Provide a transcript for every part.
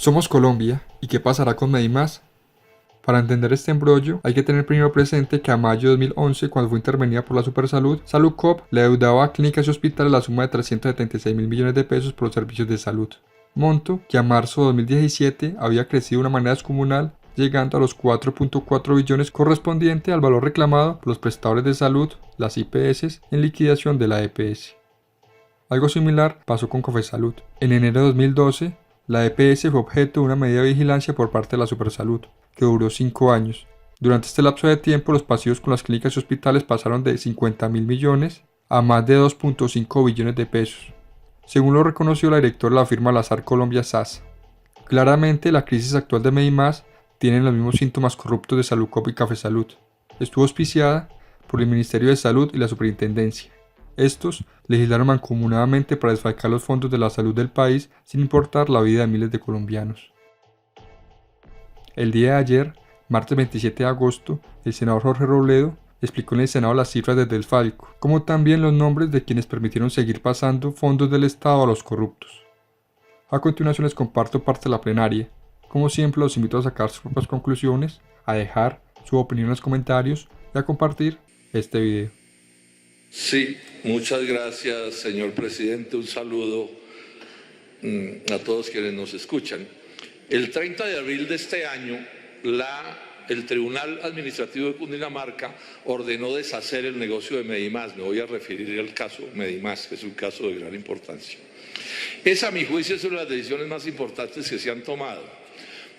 Somos Colombia, ¿y qué pasará con Medimás? Para entender este embrollo, hay que tener primero presente que a mayo de 2011, cuando fue intervenida por la Supersalud, Saludcop le deudaba a clínicas y hospitales la suma de 376 mil millones de pesos por los servicios de salud, monto que a marzo de 2017 había crecido de una manera descomunal, llegando a los 4.4 billones correspondiente al valor reclamado por los prestadores de salud, las IPS, en liquidación de la EPS. Algo similar pasó con Cofesalud. En enero de 2012, la EPS fue objeto de una medida de vigilancia por parte de la Supersalud, que duró 5 años. Durante este lapso de tiempo, los pasivos con las clínicas y hospitales pasaron de 50 mil millones a más de 2.5 billones de pesos, según lo reconoció la directora de la firma Lazar Colombia SAS. Claramente, la crisis actual de Medimás tiene los mismos síntomas corruptos de Saludcop y Cafesalud. Estuvo auspiciada por el Ministerio de Salud y la Superintendencia. Estos legislaron mancomunadamente para desfalcar los fondos de la salud del país sin importar la vida de miles de colombianos. El día de ayer, martes 27 de agosto, el senador Jorge Robledo explicó en el Senado las cifras del desfalco, como también los nombres de quienes permitieron seguir pasando fondos del Estado a los corruptos. A continuación les comparto parte de la plenaria. Como siempre los invito a sacar sus propias conclusiones, a dejar su opinión en los comentarios y a compartir este video. Sí, muchas gracias, señor presidente. Un saludo a todos quienes nos escuchan. El 30 de abril de este año, el Tribunal Administrativo de Cundinamarca ordenó deshacer el negocio de Medimás. Me voy a referir al caso Medimás, que es un caso de gran importancia. Esa, a mi juicio, es una de las decisiones más importantes que se han tomado,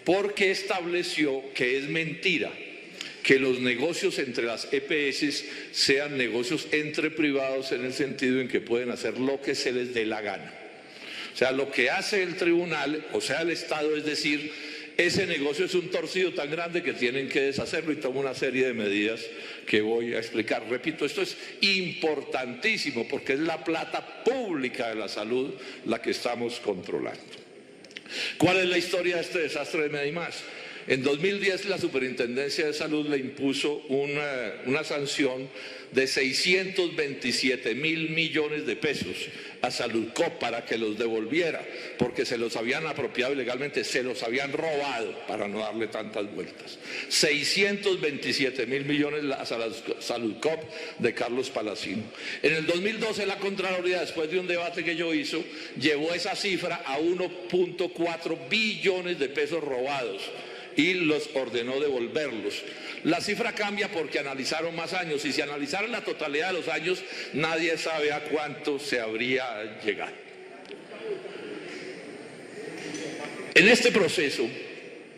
porque estableció que es mentira que los negocios entre las EPS sean negocios entre privados, en el sentido en que pueden hacer lo que se les dé la gana. O sea, lo que hace el tribunal, o sea, el Estado, es decir, ese negocio es un torcido tan grande que tienen que deshacerlo, y toma una serie de medidas que voy a explicar. Repito, esto es importantísimo porque es la plata pública de la salud la que estamos controlando. ¿Cuál es la historia de este desastre de Medimás? En 2010 la Superintendencia de Salud le impuso una sanción de 627 mil millones de pesos a Saludcop para que los devolviera, porque se los habían apropiado ilegalmente, se los habían robado, para no darle tantas vueltas. 627 mil millones a Saludcop de Carlos Palacino. En el 2012 la Contraloría, después de un debate que yo hice, llevó esa cifra a 1.4 billones de pesos robados y los ordenó devolverlos. La cifra cambia porque analizaron más años, y si analizaron la totalidad de los años, nadie sabe a cuánto se habría llegado. En este proceso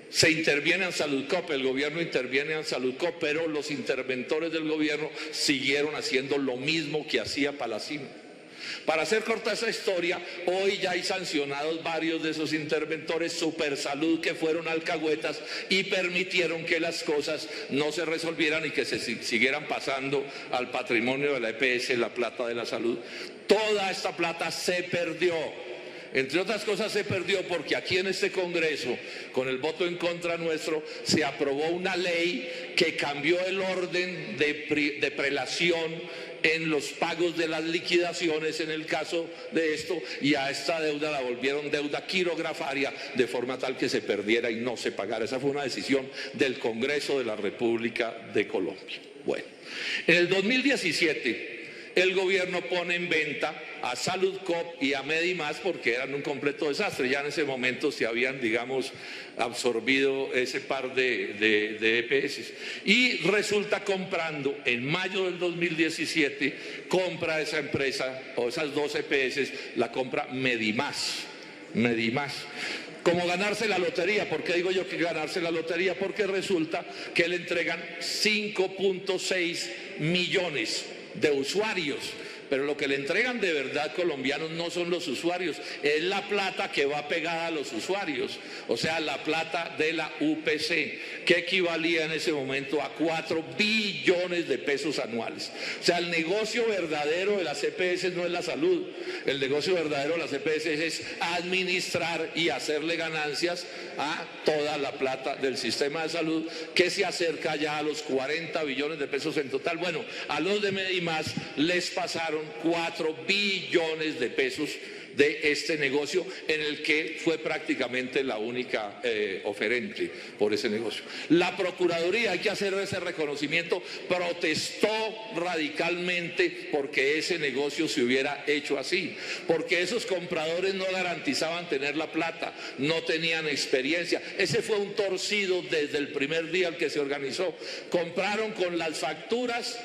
se interviene en Saludcop, el gobierno interviene en Saludcop, pero los interventores del gobierno siguieron haciendo lo mismo que hacía Palacino. Para hacer corta esa historia, hoy ya hay sancionados varios de esos interventores. Supersalud, que fueron alcahuetas y permitieron que las cosas no se resolvieran y que se siguieran pasando al patrimonio de la EPS, la plata de la salud. Toda esta plata se perdió. Entre otras cosas se perdió porque aquí en este Congreso, con el voto en contra nuestro, se aprobó una ley que cambió el orden de prelación en los pagos de las liquidaciones en el caso de esto, y a esta deuda la volvieron deuda quirografaria, de forma tal que se perdiera y no se pagara. Esa fue una decisión del Congreso de la República de Colombia. Bueno, en el 2017 el gobierno pone en venta a Saludcop y a Medimás porque eran un completo desastre. Ya en ese momento se habían, digamos, absorbido ese par de EPS. Y resulta comprando, en mayo del 2017, compra esa empresa, o esas dos EPS, la compra Medimás. Como ganarse la lotería. ¿Por qué digo yo que ganarse la lotería? Porque resulta que le entregan 5.6 millones de usuarios, pero lo que le entregan de verdad, colombianos, no son los usuarios, es la plata que va pegada a los usuarios, o sea, la plata de la UPC, que equivalía en ese momento a 4 billones de pesos anuales. O sea, el negocio verdadero de las EPS no es la salud, el negocio verdadero de las EPS es administrar y hacerle ganancias a toda la plata del sistema de salud, que se acerca ya a los 40 billones de pesos en total. Bueno, a los de Medimás les pasaron 4 billones de pesos de este negocio en el que fue prácticamente la única oferente por ese negocio. La Procuraduría, hay que hacer ese reconocimiento, protestó radicalmente porque ese negocio se hubiera hecho así, porque esos compradores no garantizaban tener la plata, no tenían experiencia. Ese fue un torcido desde el primer día al que se organizó. Compraron con las facturas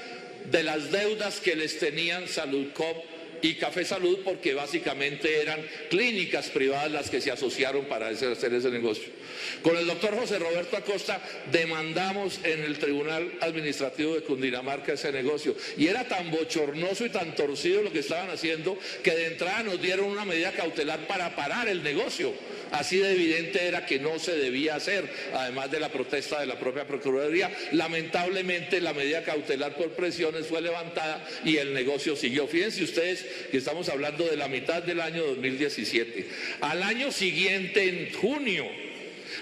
de las deudas que les tenían Saludcop y Café Salud, porque básicamente eran clínicas privadas las que se asociaron para hacer ese negocio. Con el doctor José Roberto Acosta demandamos en el Tribunal Administrativo de Cundinamarca ese negocio, y era tan bochornoso y tan torcido lo que estaban haciendo que de entrada nos dieron una medida cautelar para parar el negocio. Así de evidente era que no se debía hacer, además de la protesta de la propia Procuraduría. Lamentablemente la medida cautelar por presiones fue levantada y el negocio siguió. Fíjense ustedes que estamos hablando de la mitad del año 2017. Al año siguiente, en junio,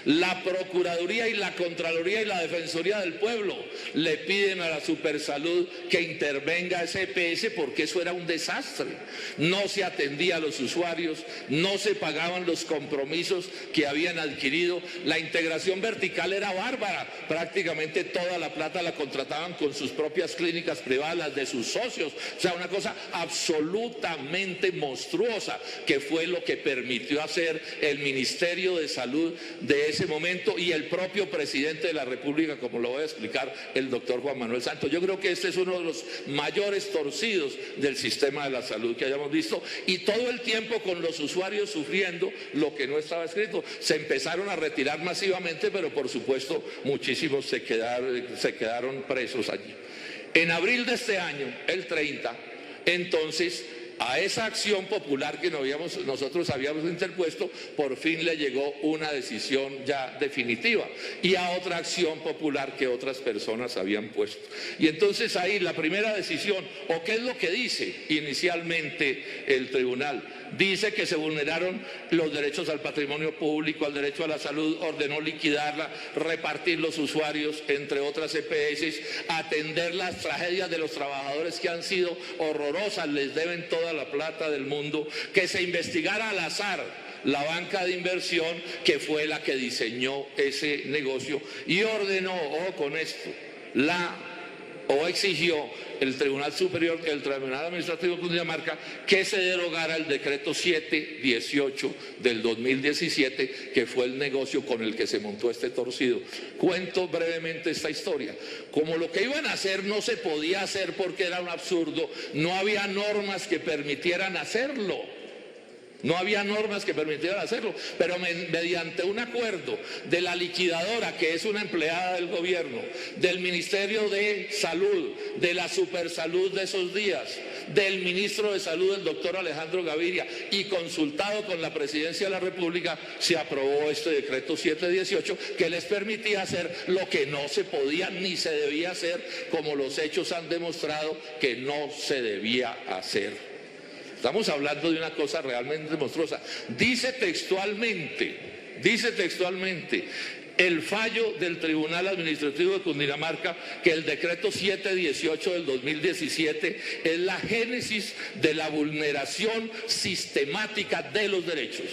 la Procuraduría y la Contraloría y la Defensoría del Pueblo le piden a la Supersalud que intervenga ese EPS porque eso era un desastre. No se atendía a los usuarios, no se pagaban los compromisos que habían adquirido. La integración vertical era bárbara. Prácticamente toda la plata la contrataban con sus propias clínicas privadas, las de sus socios. O sea, una cosa absolutamente monstruosa, que fue lo que permitió hacer el Ministerio de Salud de ese momento y el propio presidente de la República, como lo voy a explicar, el doctor Juan Manuel Santos. Yo creo que este es uno de los mayores torcidos del sistema de la salud que hayamos visto, y todo el tiempo con los usuarios sufriendo lo que no estaba escrito. Se empezaron a retirar masivamente, pero por supuesto muchísimos se quedaron presos allí. En abril de este año, el 30, entonces, a esa acción popular que nosotros habíamos interpuesto, por fin le llegó una decisión ya definitiva, y a otra acción popular que otras personas habían puesto. Y entonces ahí la primera decisión, o qué es lo que dice inicialmente el tribunal, dice que se vulneraron los derechos al patrimonio público, al derecho a la salud, ordenó liquidarla, repartir los usuarios entre otras EPS, atender las tragedias de los trabajadores que han sido horrorosas, les deben toda la plata del mundo, que se investigara al azar la banca de inversión que fue la que diseñó ese negocio, y ordenó, ojo con esto, exigió el Tribunal Superior, el Tribunal Administrativo de Cundinamarca, que se derogara el decreto 718 del 2017, que fue el negocio con el que se montó este torcido. Cuento brevemente esta historia. Como lo que iban a hacer no se podía hacer porque era un absurdo, no había normas que permitieran hacerlo. No había normas que permitieran hacerlo, pero mediante un acuerdo de la liquidadora, que es una empleada del gobierno, del Ministerio de Salud, de la Supersalud de esos días, del ministro de Salud, el doctor Alejandro Gaviria, y consultado con la Presidencia de la República, se aprobó este decreto 718 que les permitía hacer lo que no se podía ni se debía hacer, como los hechos han demostrado que no se debía hacer. Estamos hablando de una cosa realmente monstruosa. Dice textualmente, el fallo del Tribunal Administrativo de Cundinamarca, que el decreto 718 del 2017 es la génesis de la vulneración sistemática de los derechos.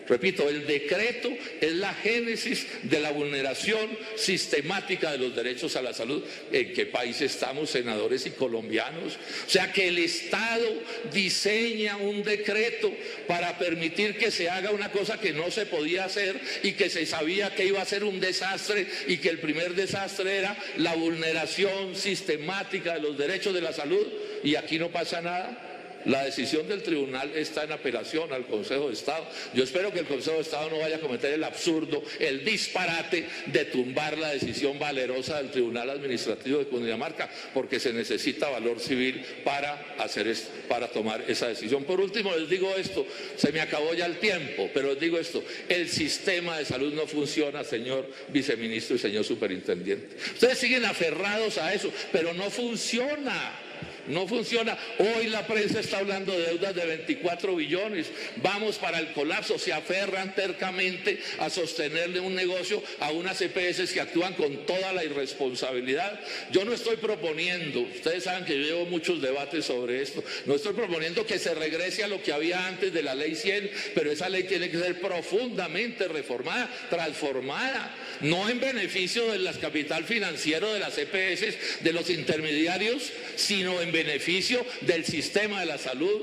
Repito, el decreto es la génesis de la vulneración sistemática de los derechos a la salud. ¿En qué país estamos, senadores y colombianos? O sea, que el Estado diseña un decreto para permitir que se haga una cosa que no se podía hacer y que se sabía que iba a ser un desastre, y que el primer desastre era la vulneración sistemática de los derechos de la salud, y aquí no pasa nada. La decisión del tribunal está en apelación al Consejo de Estado. Yo espero que el Consejo de Estado no vaya a cometer el absurdo, el disparate de tumbar la decisión valerosa del Tribunal Administrativo de Cundinamarca, porque se necesita valor civil para tomar esa decisión. Por último, les digo esto, se me acabó ya el tiempo, pero les digo esto: el sistema de salud no funciona, señor viceministro y señor superintendente. Ustedes siguen aferrados a eso, pero no funciona. no funciona. Hoy la prensa está hablando de deudas de 24 billones, vamos para el colapso, se aferran tercamente a sostenerle un negocio a unas EPS que actúan con toda la irresponsabilidad. Yo no estoy proponiendo, ustedes saben que yo llevo muchos debates sobre esto, no estoy proponiendo que se regrese a lo que había antes de la ley 100, pero esa ley tiene que ser profundamente reformada, transformada, no en beneficio del capital financiero de las EPS, de los intermediarios, sino en beneficio del sistema de la salud,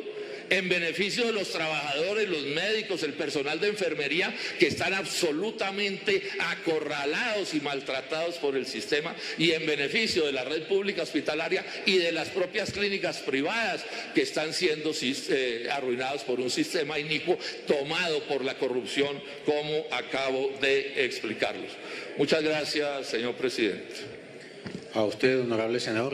en beneficio de los trabajadores, los médicos, el personal de enfermería, que están absolutamente acorralados y maltratados por el sistema, y en beneficio de la red pública hospitalaria y de las propias clínicas privadas que están siendo arruinados por un sistema inicuo tomado por la corrupción, como acabo de explicarlos. Muchas gracias, señor presidente. A usted, honorable senador.